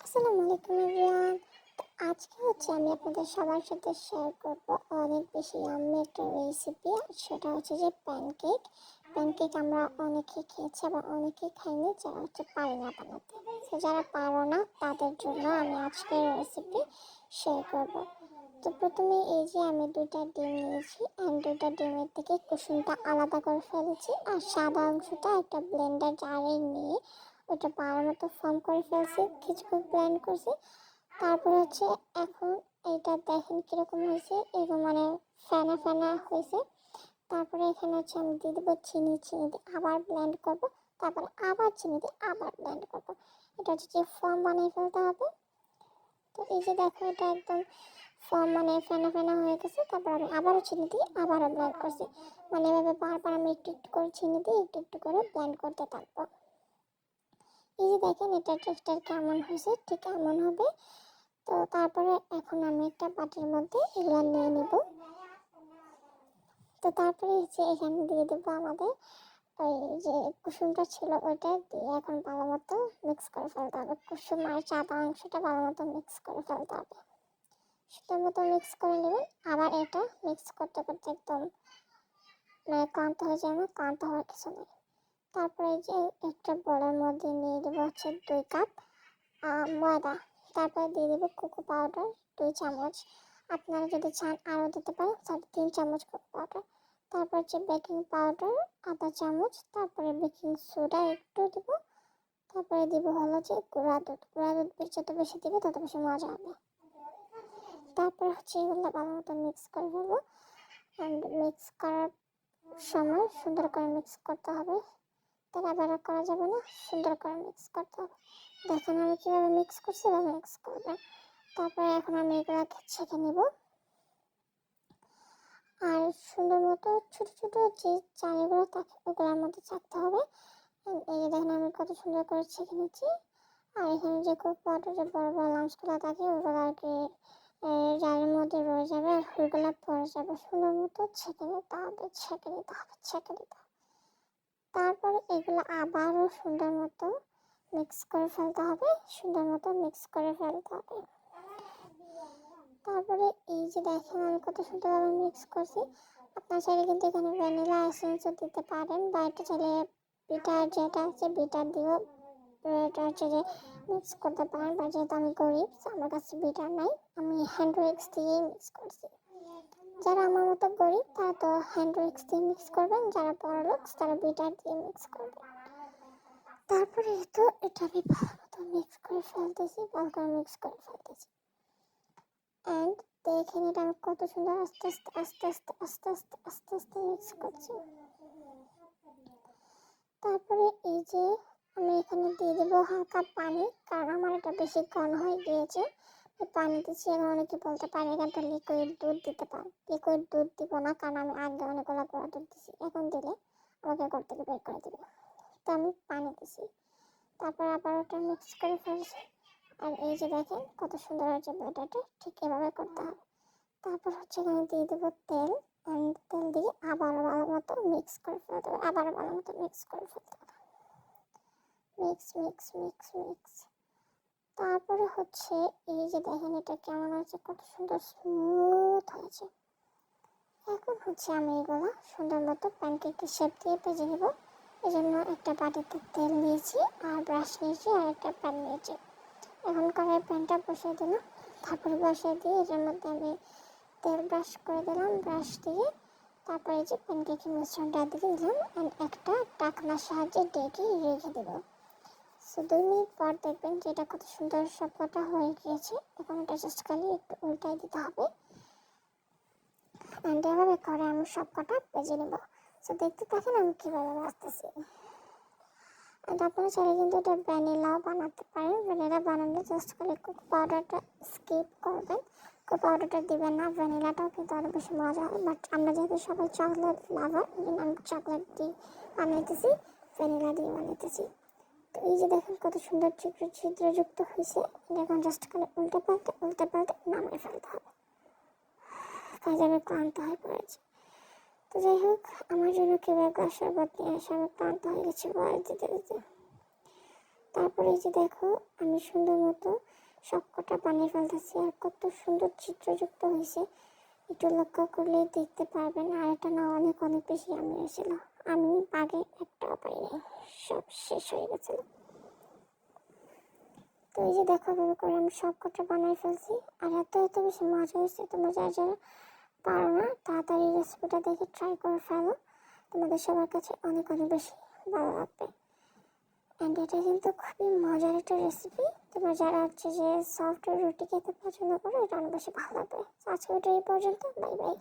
আসসালামু আলাইকুম এভরিওয়ান। তো আজকে আমি আপনাদের সবার সাথে শেয়ার করব অনেক বেশি ইয়াম্মি একটা রেসিপি। সেটা হচ্ছে যে প্যানকেক। প্যানকেক আমরা অনেকেই খেয়েছি, আবার অনেকেই খাইনি, যারা পারে না বানাতে। তো যারা পারো না তাদের জন্য আমি আজকের রেসিপি শেয়ার করব। তো প্রথমে এই যে আমি 2টা ডিম নিয়েছি, আর 2টা ডিমের থেকে কুসুমটা আলাদা করে ফেলেছি, আর সাদা অংশটা একটা ব্লেন্ডার জারে নিয়ে ওটা পাওয়ার মতো ফর্ম করে ফেলছি, কিছুক্ষণ ব্লেন্ড করছি। তারপর এখন এটা দেখেন কীরকম হয়েছে, এরকম ফেনা ফেনা হয়েছে। তারপরে এখানে আমি দিয়ে দেবো চিনি। চিনি দিয়ে আবার ব্লেন্ড করব, তারপরে আবার চিনি দিয়ে আবার ব্লেন্ড করব। এটা যে ফর্ম বানিয়ে ফেলতে হবে। তো এই যে দেখো, এটা একদম ফর্ম ফেনা ফেনা হয়ে গেছে। তারপর আমি আবারও চিনি দিয়ে আবারও ব্লেন্ড করছি। এভাবে বারবার আমি একটু একটু করে চিনি দিয়ে একটু একটু করে ব্লেন্ড করতে থাকবো। এই যে দেখেন এটা টেক্সচার কেমন হয়েছে, ঠিক এমন হবে। তো তারপরে এখন আমি একটা বাটির মধ্যে এগুলো নিয়ে নিব। তো তারপরে এখানে দিয়ে দেবো আমাদের ওই যে কুসুমটা ছিল, ওইটা দিয়ে এখন ভালো মতো মিক্স করে ফেলতে হবে। কুসুম আর সাদা অংশটা ভালো মতো মিক্স করে ফেলতে হবে। সুন্দর মতো মিক্স করে নেবেন। আবার এটা মিক্স করতে করতে একদম ক্লান্ত হয়ে যাবে, ক্লান্ত হওয়ার কিছু নেই। তারপরে যে একটা বলের মধ্যে নিয়ে দেবো 2 কাপ ময়দা। তারপরে দিয়ে দেবো কোকো পাউডার 2 চামচ। আপনারা যদি চান আরও দিতে পারেন, 3 চামচ কোকো পাউডার। তারপর বেকিং পাউডার আধা চামচ। তারপরে বেকিং সোডা একটু দেবো। তারপরে দিব হলো গুঁড়া দুধ। গুঁড়া দুধ যত বেশি দিবে তত বেশি মজা হবে। তারপর এগুলো ভালো মতো মিক্স করে ফেলবো। অ্যান্ড মিক্স করার সময় সুন্দর করে মিক্স করতে হবে, বেড়া করা যাবে না, সুন্দর করে মিক্স করতে হবে। দেখেন আমি কীভাবে মিক্স করছি, এভাবে মিক্স করবেন। তারপরে এখন আমি এগুলোকে ছেঁকে নেব। আর সুন্দর মতো ছোটো ছোটো যে চালগুলো থাকে ওগুলোর মধ্যে চাকতে হবে। এই যে দেখেন আমি কত সুন্দর করে ছেঁকে নিচ্ছি। আর এখানে যে কোকো পাউডারের বড় বড় লাঞ্চগুলো থাকে ওগুলো আর কি জালের মধ্যে রয়ে যাবে, আর ওইগুলো পড়ে যাবে। সুন্দর মতো ছেঁকে নিতে হবে, ছেঁকে নিতে হবে, ছেঁকে নিতে হবে। তারপরে এগুলো আবারও সুন্দর মতো মিক্স করে ফেলতে হবে, সুন্দর মতো মিক্স করে ফেলতে হবে। তারপরে এই যে দেখেন আমি কত সুন্দরভাবে মিক্স করছি। আপনার চাইলে কিন্তু এখানে ভ্যানিলা এসেন্সও দিতে পারেন, বা এটা চাইলে বিটার যেটা আছে বিটার দিয়েও এটা যে মিক্স করতে পারেন। বা যেহেতু আমি গরিব, আমার কাছে বিটার নাই, আমি হ্যান্ড উইক্স দিয়েই মিক্স করছি। যারা আমার মতো গরিব তারা তো হ্যান্ড উইক্স দিয়ে মিক্স করবেন, যারা বড়লোক তারা বিটার দিয়ে মিক্স করবেন। তারপরে তো এটা আমি ভালো মতো মিক্স করে ফেলতেছি, ভালো করে মিক্স করে ফেলতেছি। অ্যান্ড দেখেন এটা আমি কত সুন্দর আস্তে আস্তে আস্তে আস্তে আস্তে আস্তে আস্তে আস্তে মিক্স করছি। তারপরে এই যে আমি এখানে দিয়ে দেবো হালকা পানি, কারণ আমার এটা বেশি ঘন হয়ে গিয়েছে। পানি দিচ্ছি। এখন অনেকে বলতে পারে এখানে তো লিকুইড দুধ দিতে পারে। লিকুইড দুধ দিব না, কারণ আমি আগে অনেকগুলো গুঁড়া দুধ দিচ্ছি, এখন দিলে আমাকে ঘর থেকে বের করে দেবে। তো আমি পানি দিছি। তারপর আবার ওটা মিক্স করে ফেলছি। আর এই যে দেখেন কত সুন্দর হয়েছে ব্যাটারটা, ঠিক এভাবে করতে হবে। তারপর এখানে দিয়ে দেবো তেল। তেল দিয়ে আবারও ভালো মতো মিক্স করে ফেলতে হবে, আবারও ভালো মতো মিক্স করে ফেলতে হবে। Mix mix mix mix. তারপরে এই যে দেখেন এটা কেমন হয়েছে, কত সুন্দর স্মুথ হয়েছে। এখন আমি এগুলো সুন্দর মতো প্যানকেকের শেপ দিয়ে ভেজে নেব। এই জন্য একটা বাটিতে তেল নিয়েছি, আর ব্রাশ নিয়েছি, আর একটা প্যান নিয়েছি। এখন কড়াই প্যানটা বসিয়ে দিলাম। তারপরে বসিয়ে দিয়ে এটার মধ্যে আমি তেল ব্রাশ করে দিলাম, ব্রাশ দিয়ে তারপরে এই যে প্যানকেকের মিশ্রণটা দিয়ে দিলাম। অ্যান্ড একটা ঢাকনার সাহায্যে ঢেকে রেখে দেবো। 2 মিনিট পর দেখবেন যে এটা কত সুন্দর সবকটা হয়ে গিয়েছে। এখন এটা জাস্ট খালি একটু উল্টাই দিতে হবে। অ্যান্ড এভাবে করে আমি সবকটা ভেজে নেব। সো দেখতে থাকেন আমি কীভাবে ভাজতেছি। অ্যান্ড আপনারা চাইলে কিন্তু এটা ভ্যানিলাও বানাতে পারেন। ভ্যানিলা বানালে জাস্ট খালি কোকো পাউডারটা স্কিপ করবেন, কোকো পাউডারটা দিবেন না। ভ্যানিলাটাও কিন্তু আরও বেশি মজা হয়, বাট আমরা যেহেতু সবাই চকলেট লাভার, এই জন্য আমি চকলেট দিয়ে বানাইতেছি, ভ্যানিলা দিয়ে বানাইতেছি। তো এই যে দেখেন কত সুন্দর ছিদ্রযুক্ত হয়েছে। এখন জাস্ট খালি উল্টে পাল্টে নামিয়ে ফেলতে হবে, কাজে আমি ক্লান্ত হয়ে পড়েছি। তো যাই হোক, আমার জন্য কেউ এক গ্লাস শরবত নিয়ে এসে আমি ক্লান্ত হয়ে গেছি বয়স দিতে দিতে। তারপরে এই যে দেখো আমি সুন্দর মতো সবকটা বানিয়ে ফেলতেছি। আর কত সুন্দর চিত্রযুক্ত হয়েছে, একটু লক্ষ্য করলেই দেখতে পারবেন। আর এটা না অনেক অনেক বেশি আমি হয়েছিল, আমি আগে একটাও পাইনি, সব শেষ হয়ে গেছিল। তো এই যে দেখো এভাবে করে আমি সবকটা বানিয়ে ফেলছি। আর এত এত বেশি মজা হয়েছে, তোমরা যারা যারা পারো না তাড়াতাড়ি রেসিপিটা দেখে ট্রাই করে ফেলো, তোমাদের সবার কাছে অনেক অনেক বেশি ভালো লাগবে। অ্যান্ড এটা কিন্তু খুবই মজার একটা রেসিপি, তোমরা যারা হচ্ছে যে সফট রুটি খেতে পছন্দ করো এটা অনেক বেশি ভালো লাগবে। আজকে ওটা এই পর্যন্ত, বাই বাই।